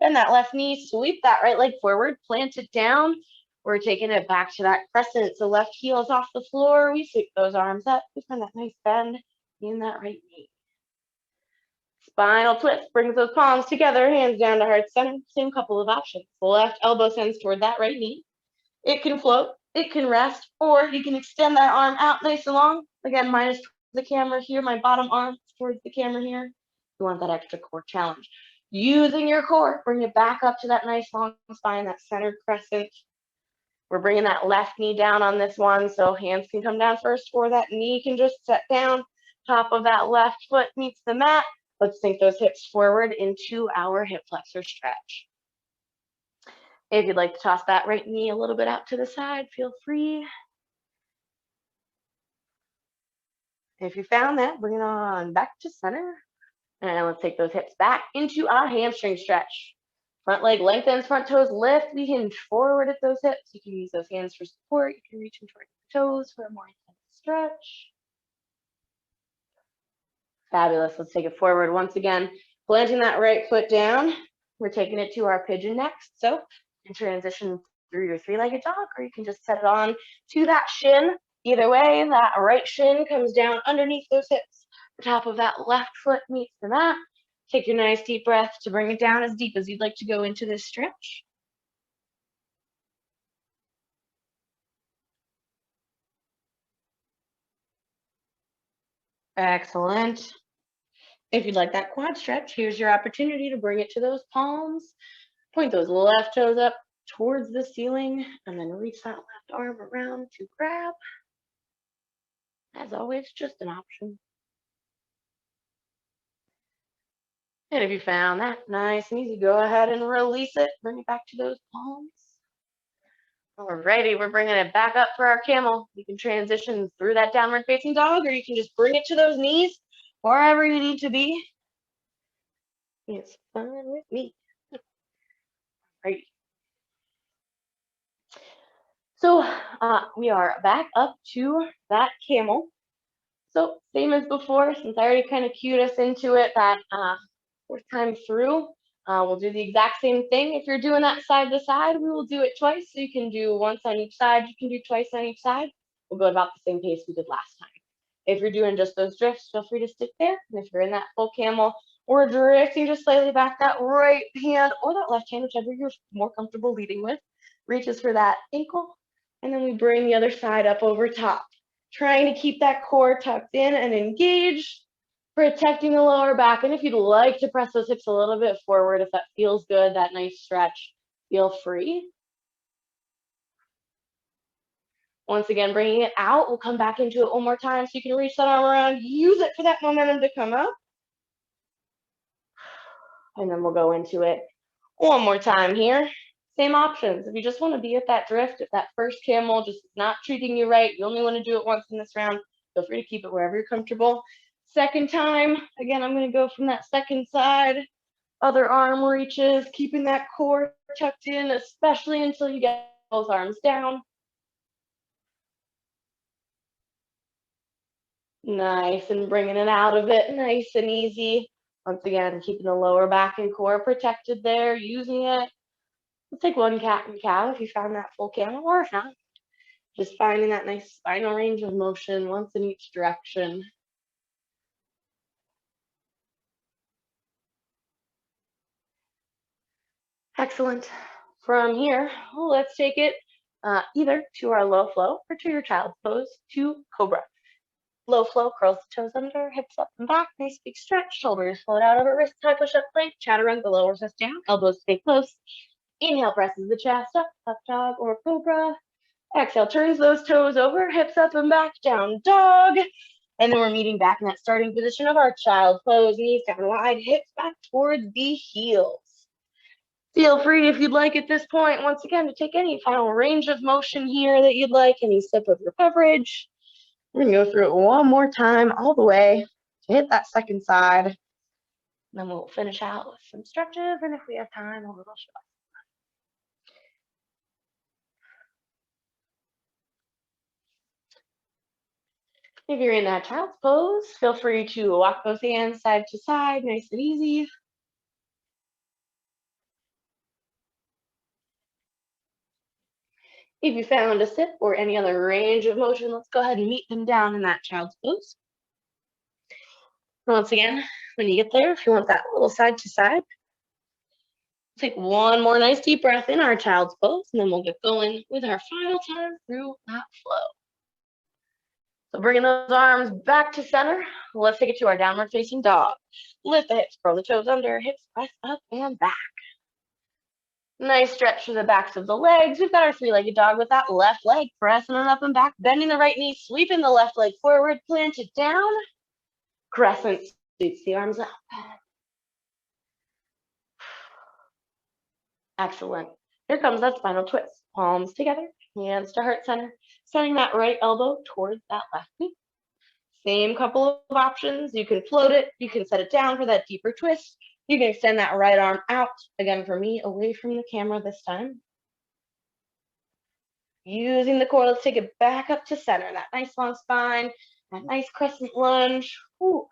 Bend that left knee, sweep that right leg forward, plant it down. We're taking it back to that crescent. So left heel is off the floor. We sweep those arms up. We find that nice bend in that right knee. Spinal twist brings those palms together, hands down to heart center. Same couple of options. The left elbow sends toward that right knee. It can float, it can rest, or you can extend that arm out nice and long. Again, mine is towards the camera here. My bottom arm is towards the camera here. You want that extra core challenge. Using your core, bring it back up to that nice long spine, that centered crescent. We're bringing that left knee down on this one, so hands can come down first, or that knee can just set down. Top of that left foot meets the mat. Let's sink those hips forward into our hip flexor stretch. If you'd like to toss that right knee a little bit out to the side, feel free. If you found that, bring it on back to center. And let's take those hips back into our hamstring stretch. Front leg lengthens, front toes lift. We hinge forward at those hips. You can use those hands for support. You can reach in toward the toes for a more intense stretch. Fabulous. Let's take it forward once again. Planting that right foot down. We're taking it to our pigeon next. So you can transition through your three-legged dog, or you can just set it on to that shin. Either way, that right shin comes down underneath those hips. The top of that left foot meets the mat. Take your nice deep breath to bring it down as deep as you'd like to go into this stretch. Excellent. If you'd like that quad stretch, here's your opportunity to bring it to those palms. Point those left toes up towards the ceiling, and then reach that left arm around to grab. As always, just an option. And if you found that nice and easy, go ahead and release it. Bring it back to those palms. Alrighty, we're bringing it back up for our camel. You can transition through that downward facing dog, or you can just bring it to those knees, wherever you need to be. It's fine with me. Right. So we are back up to that camel. So same as before, since I already kind of cued us into it that fourth time through, we'll do the exact same thing. If you're doing that side to side, we will do it twice. So you can do once on each side, you can do twice on each side. We'll go about the same pace we did last time. If you're doing just those drifts, feel free to stick there. And if you're in that full camel or drifting just slightly back, that right hand or that left hand, whichever you're more comfortable leading with, reaches for that ankle. And then we bring the other side up over top, trying to keep that core tucked in and engaged, protecting the lower back. And if you'd like to press those hips a little bit forward, if that feels good, that nice stretch, feel free. Once again, bringing it out, we'll come back into it one more time so you can reach that arm around, use it for that momentum to come up. And then we'll go into it one more time here. Same options. If you just want to be at that drift, if that first camel just is not treating you right, you only want to do it once in this round, feel free to keep it wherever you're comfortable. Second time, again, I'm going to go from that second side, other arm reaches, keeping that core tucked in, especially until you get those arms down. Nice, and bringing it out of it, nice and easy. Once again, keeping the lower back and core protected there, using it. Let's take one cat and cow if you found that full camel, or if not, just finding that nice spinal range of motion once in each direction. Excellent. From here, let's take it either to our low flow or to your child's pose to cobra. Low flow, curls the toes under, hips up and back, nice big stretch, shoulders float out over wrist, high push up plank, chaturanga lowers us down, elbows stay close. Inhale presses the chest up dog or cobra. Exhale turns those toes over, hips up and back, down dog. And then we're meeting back in that starting position of our child pose, knees down wide, hips back towards the heels. Feel free, if you'd like at this point, once again, to take any final range of motion here that you'd like, any step of your coverage. We're gonna go through it one more time all the way to hit that second side. And then we'll finish out with some stretches, and if we have time, a little shot. If you're in that child's pose, feel free to walk those hands side to side, nice and easy. If you found a sit or any other range of motion, let's go ahead and meet them down in that child's pose. Once again, when you get there, if you want that little side to side, take one more nice deep breath in our child's pose, and then we'll get going with our final time through that flow. So bringing those arms back to center, let's take it to our downward facing dog. Lift the hips, curl the toes under, hips press up and back. Nice stretch through the backs of the legs. We've got our three-legged dog with that left leg pressing it up and back, bending the right knee, sweeping the left leg forward, plant it down. Crescent sweeps the arms up. Excellent. Here comes that spinal twist. Palms together, hands to heart center, sending that right elbow towards that left knee. Same couple of options. You can float it, you can set it down for that deeper twist. You can extend that right arm out, again for me, away from the camera this time. Using the core, let's take it back up to center, that nice long spine, that nice crescent lunge. Ooh.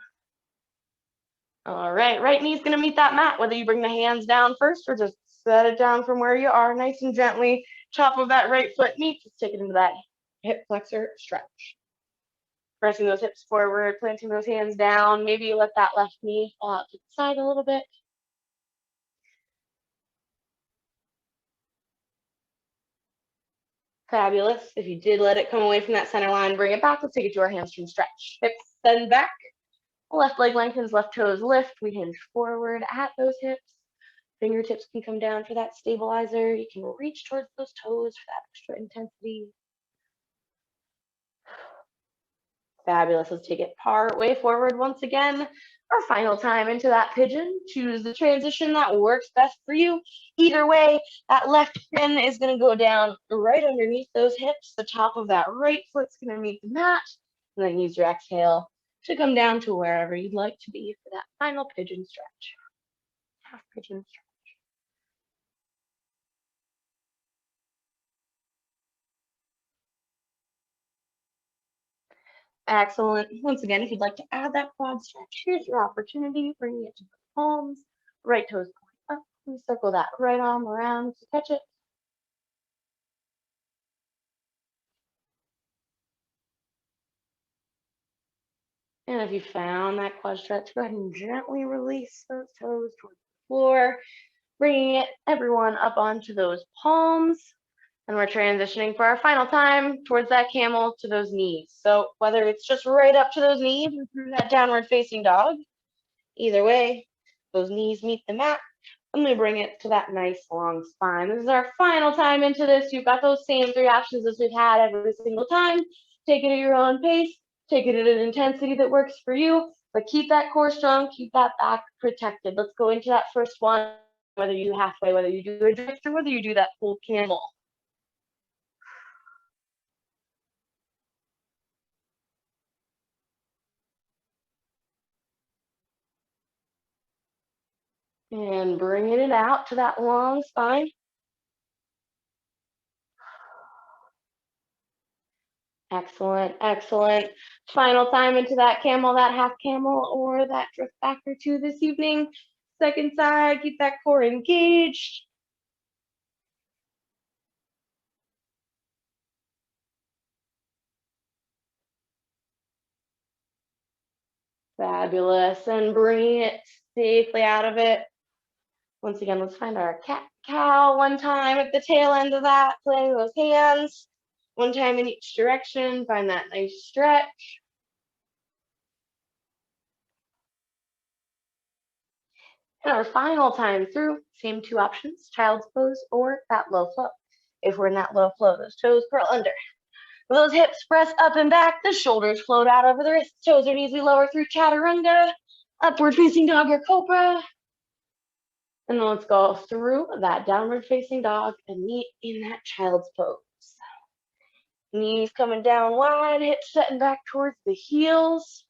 All right knee's gonna meet that mat, whether you bring the hands down first or just set it down from where you are, nice and gently. Top of that right foot meets, let's take it into that hip flexor stretch. Pressing those hips forward, planting those hands down. Maybe you let that left knee fall out to the side a little bit. Fabulous. If you did let it come away from that center line, bring it back. Let's take it to our hamstring stretch. Hips bend back. Left leg lengthens, left toes lift. We hinge forward at those hips. Fingertips can come down for that stabilizer. You can reach towards those toes for that extra intensity. Fabulous. Let's take it part way forward once again. Our final time into that pigeon. Choose the transition that works best for you. Either way, that left pin is going to go down right underneath those hips. The top of that right foot's going to meet the mat. And then use your exhale to come down to wherever you'd like to be for that final pigeon stretch. Half pigeon stretch. Excellent. Once again, if you'd like to add that quad stretch, here's your opportunity. Bringing it to the palms, right toes point up. We circle that right arm around to catch it. And if you found that quad stretch, go ahead and gently release those toes towards the floor, bringing it everyone up onto those palms. And we're transitioning for our final time towards that camel to those knees. So whether it's just right up to those knees or through that downward facing dog, either way, those knees meet the mat. And we bring it to that nice long spine. This is our final time into this. You've got those same three options as we've had every single time. Take it at your own pace. Take it at an intensity that works for you. But keep that core strong. Keep that back protected. Let's go into that first one, whether you do halfway, whether you do a drift, or whether you do that full camel. And bringing it out to that long spine. Excellent, excellent. Final time into that camel, that half camel, or that drift back or two this evening. Second side, keep that core engaged. Fabulous, and bring it safely out of it. Once again, let's find our cat-cow one time at the tail end of that, playing those hands. One time in each direction, find that nice stretch. And our final time through, same two options, child's pose or that low flow. If we're in that low flow, those toes curl under. Those hips press up and back, the shoulders float out over the wrists, toes or knees we lower through chaturanga, upward facing dog or cobra. And then let's go through that downward facing dog and meet in that child's pose. Knees coming down wide, hips setting back towards the heels.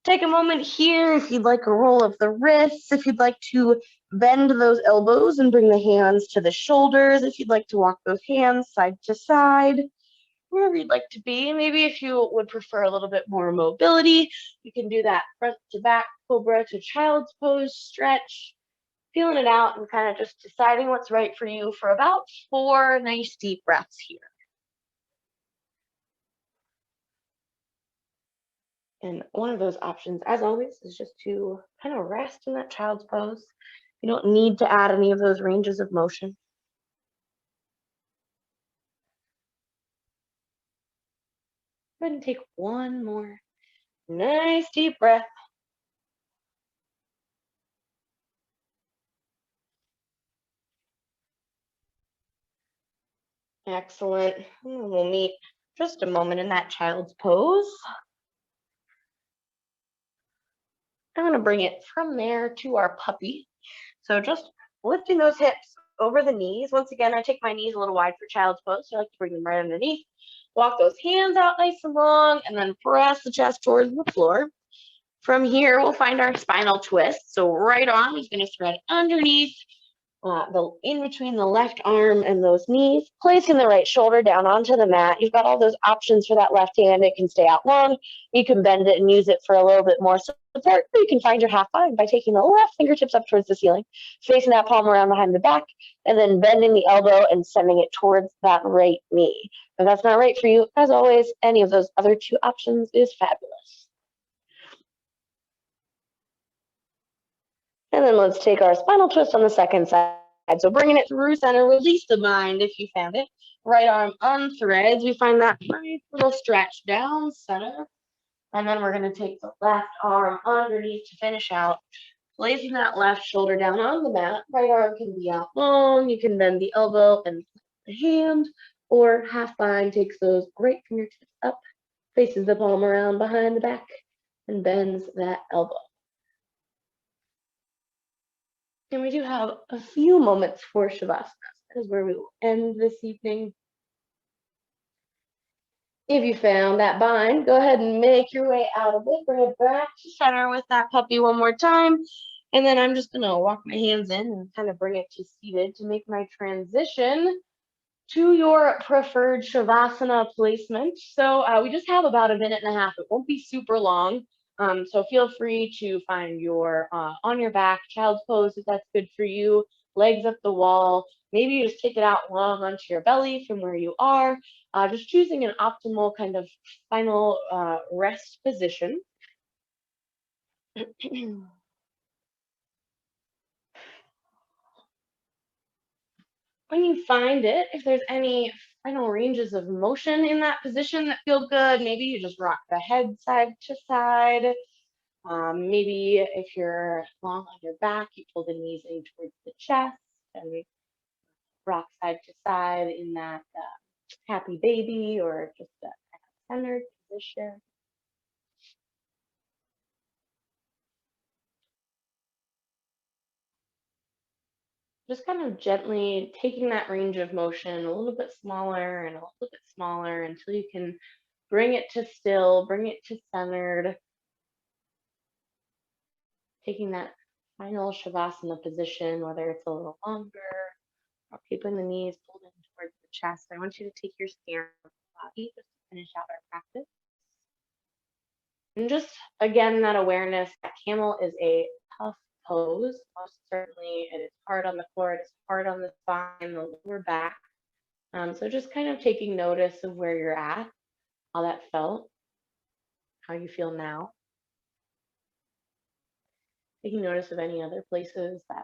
Take a moment here if you'd like a roll of the wrists, if you'd like to bend those elbows and bring the hands to the shoulders, if you'd like to walk those hands side to side, wherever you'd like to be. Maybe if you would prefer a little bit more mobility, you can do that front to back, cobra to child's pose stretch, feeling it out and kind of just deciding what's right for you for about 4 nice deep breaths here. And one of those options, as always, is just to kind of rest in that child's pose. You don't need to add any of those ranges of motion. Go ahead and take one more nice deep breath. Excellent. And we'll meet just a moment in that child's pose. I'm going to bring it from there to our puppy. So just lifting those hips over the knees. Once again, I take my knees a little wide for child's pose, so I like to bring them right underneath. Walk those hands out nice and long, and then press the chest towards the floor. From here, we'll find our spinal twist. So right arm is going to thread underneath, in between the left arm and those knees, placing the right shoulder down onto the mat. You've got all those options for that left hand. It can stay out long. You can bend it and use it for a little bit more support. Or you can find your half bind by taking the left fingertips up towards the ceiling, facing that palm around behind the back, and then bending the elbow and sending it towards that right knee. If that's not right for you, as always, any of those other two options is fabulous. And then let's take our spinal twist on the second side. So bringing it through center, release the bind if you found it. Right arm unthreads. We find that nice little stretch down center. And then we're going to take the left arm underneath to finish out. Placing that left shoulder down on the mat. Right arm can be out long. You can bend the elbow and the hand. Or half bind takes those right fingertips up, faces the palm around behind the back, and bends that elbow. And we do have a few moments for Shavasana, because where we will end this evening. If you found that bind, go ahead and make your way out of it. Bring it back to center with that puppy one more time. And then I'm just going to walk my hands in and kind of bring it to seated to make my transition to your preferred Shavasana placement. So we just have about 1.5 minutes. It won't be super long. So feel free to find your on your back child's pose if that's good for you, legs up the wall. Maybe you just take it out long onto your belly from where you are, just choosing an optimal kind of final rest position. When you find it, if there's any final ranges of motion in that position that feel good, maybe you just rock the head side to side. Maybe if you're long on your back, you pull the knees in towards the chest and rock side to side in that happy baby or just a kind of centered position. Just kind of gently taking that range of motion a little bit smaller and a little bit smaller until you can bring it to still, bring it to centered. Taking that final Shavasana position, whether it's a little longer or keeping the knees pulled in towards the chest. I want you to take your scan of the body just to finish out our practice. And just again, that awareness that camel is a tough pose. Most certainly, it is hard on the core, it is hard on the spine, the lower back. So just kind of taking notice of where you're at, how that felt, how you feel now. Taking notice of any other places that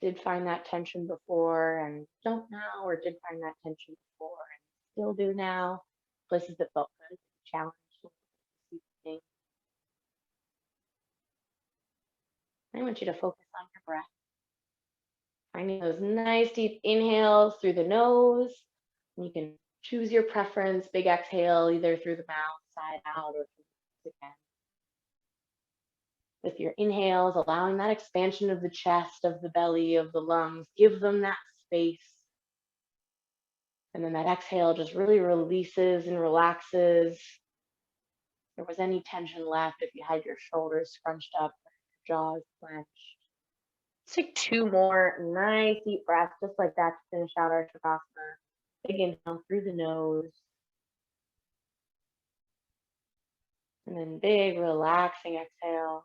did find that tension before and don't now, or did find that tension before and still do now. Places that felt good, challenged. I want you to focus on your breath. Finding those nice deep inhales through the nose. And you can choose your preference, big exhale, either through the mouth, side out, or through the nose again. With your inhales, allowing that expansion of the chest, of the belly, of the lungs, give them that space. And then that exhale just really releases and relaxes. If there was any tension left, if you had your shoulders scrunched up, your jaws clenched. Let's take 2 more nice deep breaths, just like that, to finish out our Shavasana. Big inhale through the nose. And then big, relaxing exhale.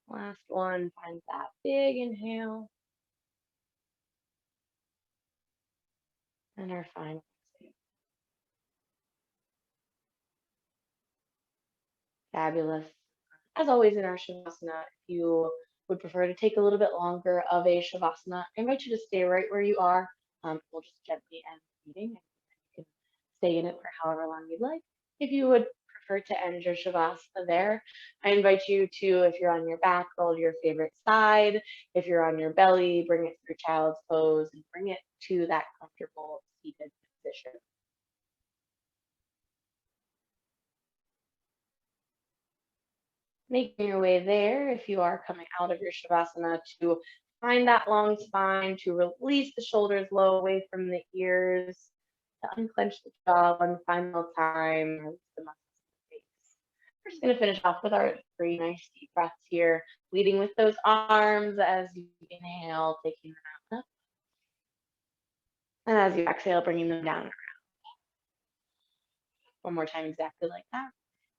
Last one, find that big inhale. And our final exhale. Fabulous. As always in our Shavasana, if you would prefer to take a little bit longer of a Shavasana, I invite you to stay right where you are. We'll just gently end the meeting, and you can stay in it for however long you'd like. If you would prefer to end your Shavasana there, I invite you to, if you're on your back, roll to your favorite side. If you're on your belly, bring it through child's pose and bring it to that comfortable seated position. Making your way there, if you are coming out of your Shavasana, to find that long spine, to release the shoulders low away from the ears, to unclench the jaw one final time, release the muscles of the face. We're just going to finish off with our 3 nice deep breaths here, leading with those arms as you inhale, taking them out up. And as you exhale, bringing them down and around. One more time, exactly like that.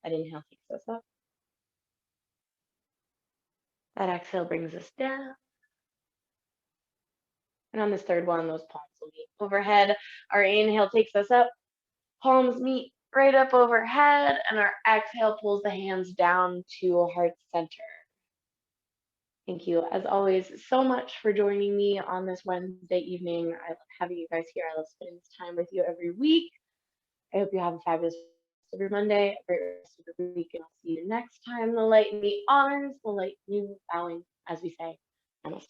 That inhale takes us up. That exhale brings us down. And on this third one, those palms will meet overhead. Our inhale takes us up. Palms meet right up overhead. And our exhale pulls the hands down to heart center. Thank you, as always, so much for joining me on this Wednesday evening. I love having you guys here. I love spending this time with you every week. I hope you have a fabulous rest of your Monday, a great rest of your week, and I'll see you next time. The light in the arms, the light in you, bowing, as we say, namaste.